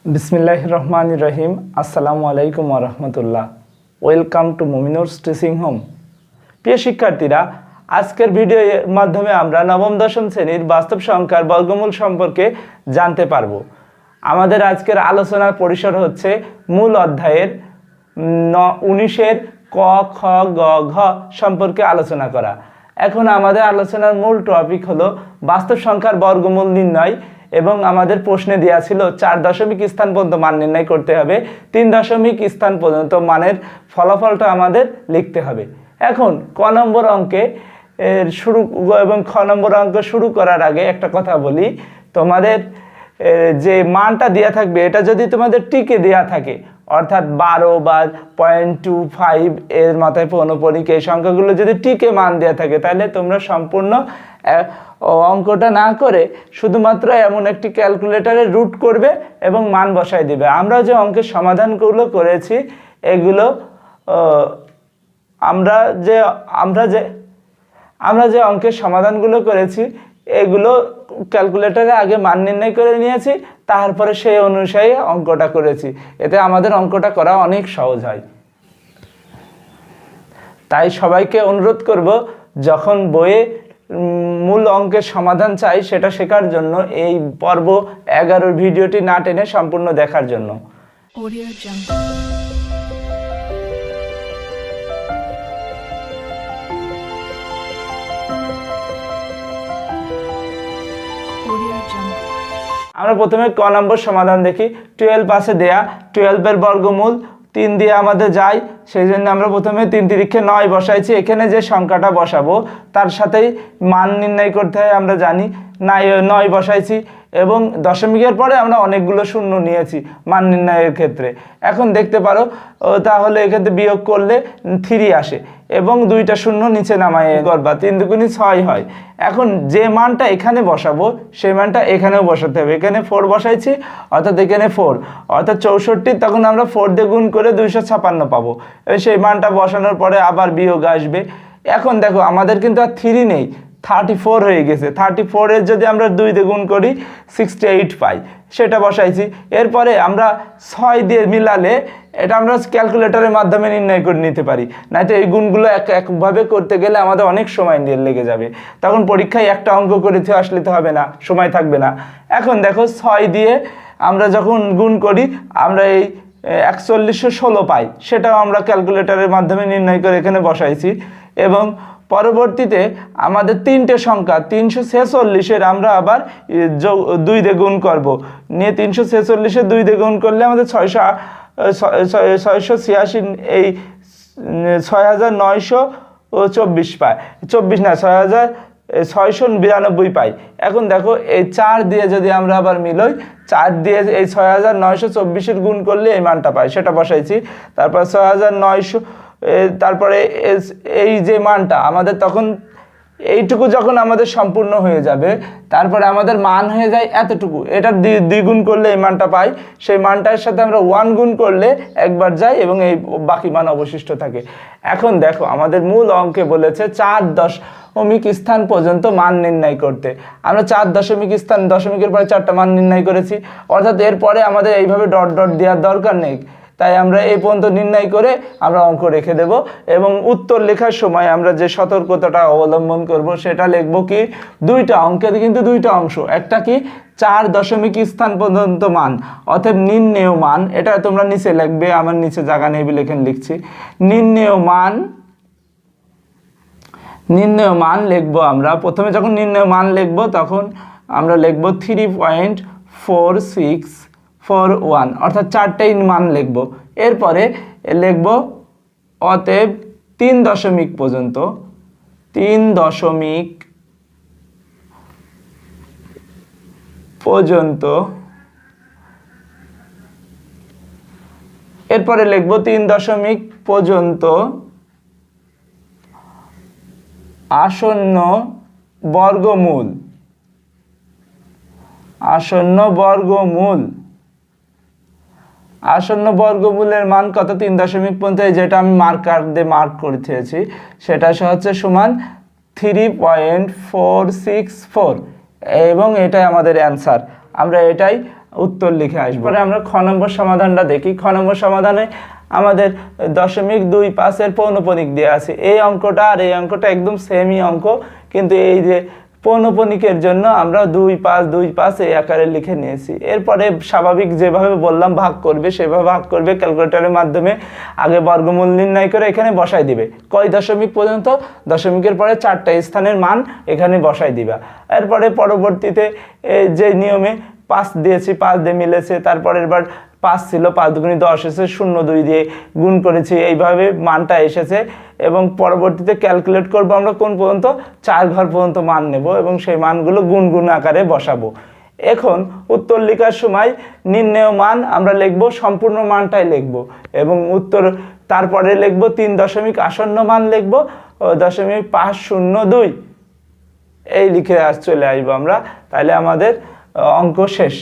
बिस्मिल्लाहिर रहमानिर रहीम अस्सलामु आलैकुम ওয়া রাহমাতুল্লাহ। Welcome to Muminur's teaching home. প্রিয় শিক্ষার্থীরা, আজকের ভিডিওর মাধ্যমে আমরা নবম দশম শ্রেণীর বাস্তব সংখ্যার বর্গমূল সম্পর্কে জানতে পারবো। আমাদের আজকের আলোচনার পরিসর হচ্ছে মূল অধ্যায়ের 19-এর ক খ গ ঘ সম্পর্কে আলোচনা করা। এখন আমাদের আলোচনার মূল টপিক হলো বাস্তব সংখ্যার বর্গমূল নির্ণয় এবং আমাদের প্রশ্নে দেওয়া ছিল 4 দশমিক স্থান পর্যন্ত মান নির্ণয় করতে হবে, 3 দশমিক স্থান পর্যন্ত মানের ফলাফলটা আমাদের লিখতে হবে। এখন ক নম্বর অঙ্কে শুরু এবং খ নম্বর অঙ্ক শুরু করার আগে একটা কথা বলি, তোমাদের যে মানটা দেওয়া থাকবে এটা যদি তোমাদের টিকে দেওয়া থাকে, অর্থাৎ 12 বা 0.25 এর মাথায় পৌনঃপুনিক এই সংখ্যাগুলো যদি টিকে মান দেওয়া থাকে, তাহলে তোমরা সম্পূর্ণ অঙ্কটা না করে শুধুমাত্র এমন একটি ক্যালকুলেটরে রুট করবে এবং মান বসাই দিবে। আমরা যে অঙ্কের সমাধানগুলো করেছি এগুলো আমরা যে অঙ্কের সমাধানগুলো করেছি এগুলো ক্যালকুলেটরে আগে মান নির্ণয় করে নিয়েছি, তারপরে সেই অনুযায়ী অঙ্কটা করেছি। এতে আমাদের অঙ্কটা করা অনেক সহজ হয়। তাই সবাইকে অনুরোধ করব, যখন বইয়ে মূল অঙ্কের সমাধান চাই সেটা শেখার জন্য এই পর্ব 11 ভিডিওটি না টেনে সম্পূর্ণ দেখার জন্য। আমরা প্রথমে ক নম্বর সমাধান দেখি। 12 পাশে দেয়া, 12 এর বর্গমূল 3 দিয়ে আমাদের যায়, সেই জন্য আমরা প্রথমে 3 তিরিক্ষে 9 বসাইছি। এখানে যে সংখ্যাটা বসাবো তার সাথেই মান নির্ণয় করতে হয়, আমরা জানি। 9 বসাইছি এবং দশমিকের পরে আমরা অনেকগুলো শূন্য নিয়েছি মান নির্ণয়ের ক্ষেত্রে। এখন দেখতে পারো তাহলে এক্ষেত্রে বিয়োগ করলে 3 আসে এবং 2টা শূন্য নিচে নামায় করবা, 3 দুগুণে 6 হয়। এখন যে মানটা এখানে বসাবো সেই মানটা এখানেও বসাতে হবে। এখানে 4 বসাইছি, অর্থাৎ এখানে 4 অর্থাৎ 64, তখন আমরা 4 দিয়ে গুণ করে 256 পাবো। সেই মানটা বসানোর পরে আবার বিয়োগ আসবে। এখন দেখো আমাদের কিন্তু আর 3 নেই, 34 হয়ে গেছে। 34 এর যদি আমরা 2 দিয়ে গুণ করি 68 পাই, সেটা বসাইছি। এরপরে আমরা 6 দিয়ে মিলালে এটা আমরা ক্যালকুলেটরের মাধ্যমে নির্ণয় করে নিতে পারি, নয়তো এই গুণগুলো একভাবে করতে গেলে আমাদের অনেক সময় লেগে যাবে। তখন পরীক্ষায় একটা অঙ্ক করেতে আসলে তো হবে না, সময় থাকবে না। এখন দেখো 6 দিয়ে আমরা যখন গুণ করি আমরা এই 4116 পাই, সেটাও আমরা ক্যালকুলেটরের মাধ্যমে নির্ণয় করে এখানে বসাইছি। এবং পরবর্তীতে আমাদের 3টে সংখ্যা 346-এর আমরা আবার 2 দিয়ে গুণ করব, নিয়ে 346-এর 2 দিয়ে গুণ করলে আমাদের 686 এই 6924 পায়, 24 না 6692 পাই। এখন দেখো এই 4 দিয়ে যদি আমরা আবার মিলই, 4 দিয়ে এই 6924-এর গুণ করলে এই মানটা পাই, সেটা বসাইছি। তারপর 6900, তারপরে এই যে মানটা আমাদের তখন এইটুকু যখন আমাদের সম্পূর্ণ হয়ে যাবে, তারপরে আমাদের মান হয়ে যায় এতটুকু, এটা দ্বিগুণ করলে এই মানটা পাই। সেই মানটার সাথে আমরা 1 গুণ করলে একবার যায় এবং এই বাকি মান অবশিষ্ট থাকে। এখন দেখো আমাদের মূল অঙ্কে বলেছে 4 দশমিক স্থান পর্যন্ত মান নির্ণয় করতে। আমরা 4 দশমিক স্থান, দশমিকের পরে 4টা মান নির্ণয় করেছি, অর্থাৎ এরপরে আমাদের এইভাবে ডট ডট দেওয়ার দরকার নেই। তাই আমরা এই পর্যন্ত নির্ণয় করে আমরা অঙ্ক রেখে দেব এবং উত্তর লেখার সময় আমরা যে সতর্কতাটা অবলম্বন করব সেটা লিখব কি, 2টা অঙ্কের কিন্তু 2টা অংশ। একটা কি 4 দশমিক স্থান পর্যন্ত মান, অর্থাৎ নির্ণেয় মান, এটা তোমরা নিচে লিখবে, আমার নিচে জায়গা নেই বলে এখানে লিখছি। নির্ণেয় মান লিখবো আমরা। প্রথমে যখন নির্ণেয় মান লিখবো তখন আমরা লিখবো 3.4641, অর্থাৎ 4টাই মান লিখব। এরপরে লিখব অতএব 3 দশমিক পর্যন্ত, 3 দশমিক পর্যন্ত। এরপরে লিখব 3 দশমিক পর্যন্ত আসন্ন বর্গমূল, আসন্ন বর্গমূলের মান কত, 3 দশমিক পর্যন্ত, যেটা আমি মার্কার দিয়ে মার্ক করেছি সেটা হচ্ছে সমান 3.464 এবং এটাই আমাদের অ্যান্সার। আমরা এটাই উত্তর লিখে আসবো। পরে আমরা খ নম্বর সমাধানটা দেখি। খ নম্বর সমাধানে আমাদের 0.25-এর পৌনঃপুনিক দেওয়া আছে। এই অঙ্কটা আর এই অঙ্কটা একদম সেমই অঙ্ক, কিন্তু এই যে পৌনঃপুনিকের জন্য আমরা 2.5 এই আকারে লিখে নিয়েছি। এরপরে স্বাভাবিক যেভাবে বললাম ভাগ করবে সেভাবে ভাগ করবে ক্যালকুলেটরের মাধ্যমে। আগে বর্গমূল নির্ণয় করে এখানে বসাই দিবে কয় দশমিক পর্যন্ত, দশমিকের পরে 4টা স্থানের মান এখানে বসাই দিবা। এরপরে পরবর্তীতে যে নিয়মে 5 দিয়েছি, 5 দিয়ে মিলেছে, তারপরের বার 5 ছিল, 5 দুগুণে 10 এসেছে, 0.2 দিয়ে গুণ করেছি, এইভাবে মানটা এসেছে। এবং পরবর্তীতে ক্যালকুলেট করব আমরা কোন পর্যন্ত, 4 ঘর পর্যন্ত মান নেব এবং সেই মানগুলো গুণ আকারে বসাবো। এখন উত্তর লেখার সময় নির্ণেয় মান আমরা লিখব, সম্পূর্ণ মানটাই লিখব এবং উত্তর তারপরে লিখব 3 দশমিক আসন্ন মান লিখব 0.502 এই লিখে চলে আসবো আমরা। তাহলে আমাদের অঙ্ক শেষ।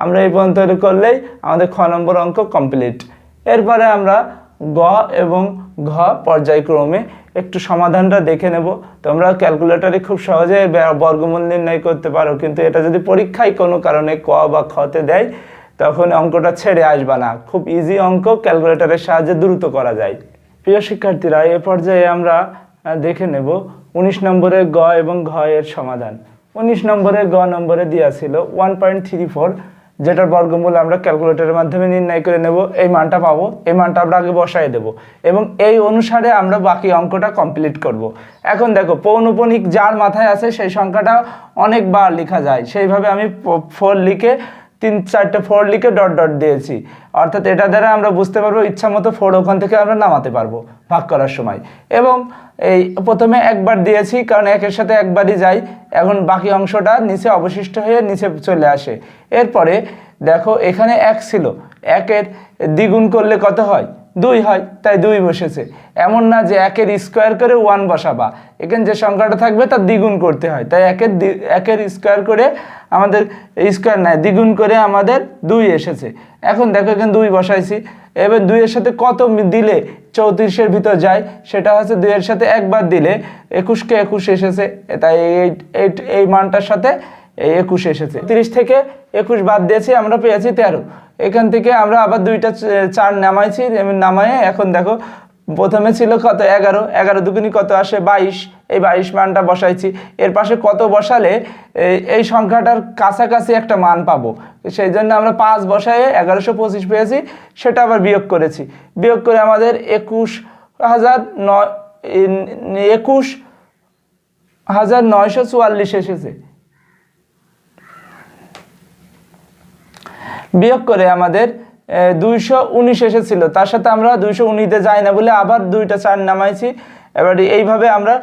আমরা এই পর্যন্ত করলেই আমাদের খ নম্বর অঙ্ক কমপ্লিট। এরপরে আমরা গ এবং ঘ পর্যায়ক্রমে একটু সমাধানটা দেখে নেব। তোমরা ক্যালকুলেটরে খুব সহজে বর্গমূল নির্ণয় করতে পারো, কিন্তু এটা যদি পরীক্ষায় কোনো কারণে ক বা খতে দেয় তখন অঙ্কটা ছেড়ে আসবা না। খুব ইজি অঙ্ক, ক্যালকুলেটরের সাহায্যে দ্রুত করা যায়। প্রিয় শিক্ষার্থীরা, এ পর্যায়ে আমরা দেখে নেব 19 নম্বরের গ এবং ঘ এর সমাধান। 19 নম্বরে গ নম্বরে দেওয়া ছিল 1.34, যেটার বর্গমূল আমরা ক্যালকুলেটরের মাধ্যমে নির্ণয় করে নেব। এই মানটা পাবো, এই মানটা আমরা আগে বসাই দেব এবং এই অনুসারে আমরা বাকি অঙ্কটা কমপ্লিট করব। এখন দেখো, পৌনঃপুনিক যার মাথায় আছে সেই সংখ্যাটা অনেকবার লেখা যায়, সেইভাবে আমি 4 লিখে 3-4টে 4 লিখে ডট ডট দিয়েছি। অর্থাৎ এটা দ্বারা আমরা বুঝতে পারবো ইচ্ছা মতো 4 ওখান থেকে আমরা নামাতে পারবো ভাগ করার সময়। এবং এই প্রথমে একবার দিয়েছি কারণ একের সাথে একবারই যাই, এখন বাকি অংশটা নিচে অবশিষ্ট হয়ে নিচে চলে আসে। এরপরে দেখো এখানে 1 ছিল, 1-এর দ্বিগুণ করলে কত হয়, 2 হয়, তাই 2 বসেছে। এমন না যে 1-এর স্কোয়ার করে 1 বসাবা, এখানে যে সংখ্যাটা থাকবে তার দ্বিগুণ করতে হয়, তাই 1-এর স্কোয়ার করে আমাদের স্কোয়ার নয় দ্বিগুণ করে আমাদের 2 এসেছে। এখন দেখো এখানে 2 বসাইছি, এবার 2-এর সাথে কত দিলে 34-এর ভিতর যায়, সেটা হচ্ছে 2-এর সাথে একবার দিলে 21কে 21 এসেছে, তাই এই মানটার সাথে এই 21 এসেছে। 30 থেকে 21 বাদ দিয়েছি, আমরা পেয়েছি 13। এখান থেকে আমরা আবার 2টা 4 নামাইছি, নামায়ে এখন দেখো প্রথমে ছিল কত, 11, 11 দুগুণী কত আসে 22, এই 22 মানটা বসাইছি। এর পাশে কত বসালে এই সংখ্যাটার কাছাকাছি একটা মান পাবো, সেই জন্য আমরা 5 বসায়ে 1125 পেয়েছি, সেটা আবার বিয়োগ করেছি। বিয়োগ করে আমাদের 21,944 এসেছে। বিয়োগ করে আমাদের 219 এসেছিল, তার সাথে আমরা 219-তে যাই না বলে আবার 2টা 4 নামাইছি। এবার এইভাবে আমরা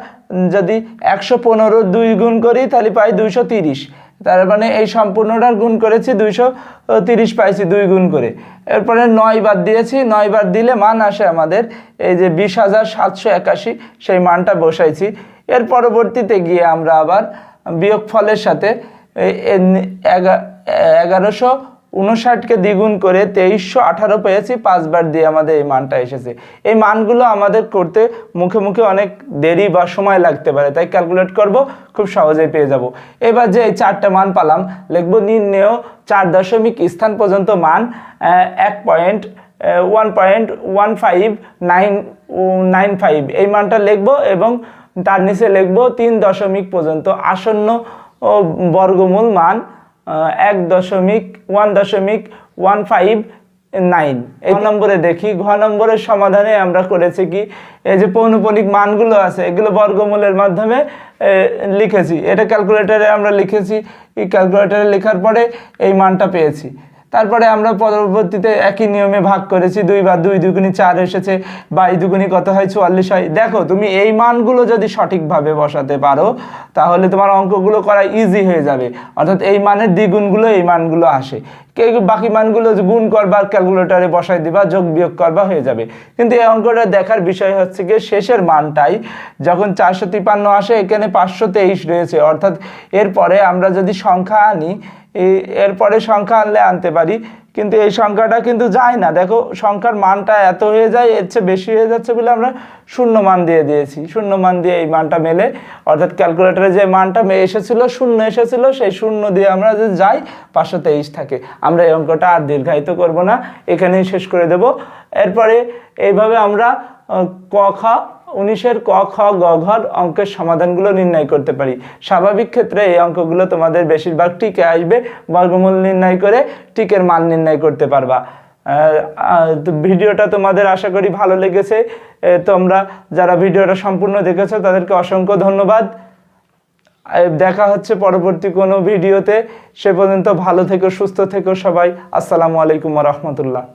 যদি 115 2 গুণ করি তাহলে পাই 230, তার মানে এই সম্পূর্ণটার গুণ করেছি 230 পাইছি 2 গুণ করে। এরপরে 9 বার দিয়েছি, 9 বার দিলে মান আসে আমাদের এই যে 20,781, সেই মানটা বসাইছি। এর পরবর্তীতে গিয়ে আমরা আবার বিয়োগ ফলের সাথে 1159কে দ্বিগুণ করে 2318 পেয়েছি, 5 বার দিয়ে আমাদের এই মানটা এসেছে। এই মানগুলো আমাদের করতে মুখে মুখে অনেক দেরি বা সময় লাগতে পারে, তাই ক্যালকুলেট করব, খুব সহজেই পেয়ে যাব। এবার যে এই 4টা মান পালাম লিখব নির্ণেয় 4 দশমিক স্থান পর্যন্ত মান 1.15995 এই মানটা লিখব এবং তার নিচে লিখব 3 দশমিক পর্যন্ত আসন্ন বর্গমূল মান 1.159। এই নম্বরে দেখি, ঘ নম্বরের সমাধানে আমরা করেছি কি, এই যে পৌনঃপুনিক মানগুলো আছে এগুলো বর্গমূলের মাধ্যমে লিখেছি। এটা ক্যালকুলেটরে আমরা লিখেছি, এই ক্যালকুলেটরে লেখার পরে এই মানটা পেয়েছি। তারপরে আমরা পরবর্তীতে একই নিয়মে ভাগ করেছি, 2 বার 2 দুগুণী 4 এসেছে, 22 দুগুণী কত হয় 44 হয়। দেখো তুমি এই মানগুলো যদি সঠিকভাবে বসাতে পারো তাহলে তোমার অঙ্কগুলো করা ইজি হয়ে যাবে। অর্থাৎ এই মানের দ্বিগুণগুলো এই মানগুলো আসে, বাকি মানগুলো গুণ করবা ক্যালকুলেটরে বসাই দিবা, যোগ বিয়োগ করবা, হয়ে যাবে। কিন্তু এই অঙ্কটা দেখার বিষয় হচ্ছে কি, শেষের মানটাই যখন 453 আসে এখানে 523 রয়েছে, অর্থাৎ এরপরে আমরা যদি সংখ্যা আনি, এরপরে সংখ্যা আনলে আনতে পারি, কিন্তু এই সংখ্যাটা কিন্তু যায় না। দেখো সংখ্যার মানটা এত হয়ে যায়, এর চেয়ে বেশি হয়ে যাচ্ছে বলে আমরা শূন্য মান দিয়ে দিয়েছি। শূন্য মান দিয়ে এই মানটা মেলে, অর্থাৎ ক্যালকুলেটরে যে মানটা এসেছিল শূন্য এসেছিল, সেই শূন্য দিয়ে আমরা যে যাই 523 থাকে। আমরা এই অঙ্কটা আর দীর্ঘায়িত করব না, এখানেই শেষ করে দেব। এরপরে এইভাবে আমরা ক খ 19-এর ক খ গ ঘ অঙ্কের সমাধানগুলো নির্ণয় করতে পারি। স্বাভাবিক ক্ষেত্রে এই অঙ্কগুলো তোমাদের বেশিরভাগ টিকে আসবে, বর্গমূল নির্ণয় করে টিকের মান নির্ণয় করতে পারবা। ভিডিওটা তোমাদের আশা করি ভালো লেগেছে। তোমরা যারা ভিডিওটা সম্পূর্ণ দেখেছো তাদেরকে অসংখ্য ধন্যবাদ। দেখা হচ্ছে পরবর্তী কোনো ভিডিওতে। সে পর্যন্ত ভালো থেকো, সুস্থ থেকো সবাই। আসসালামু আলাইকুম ওয়া রাহমাতুল্লাহ।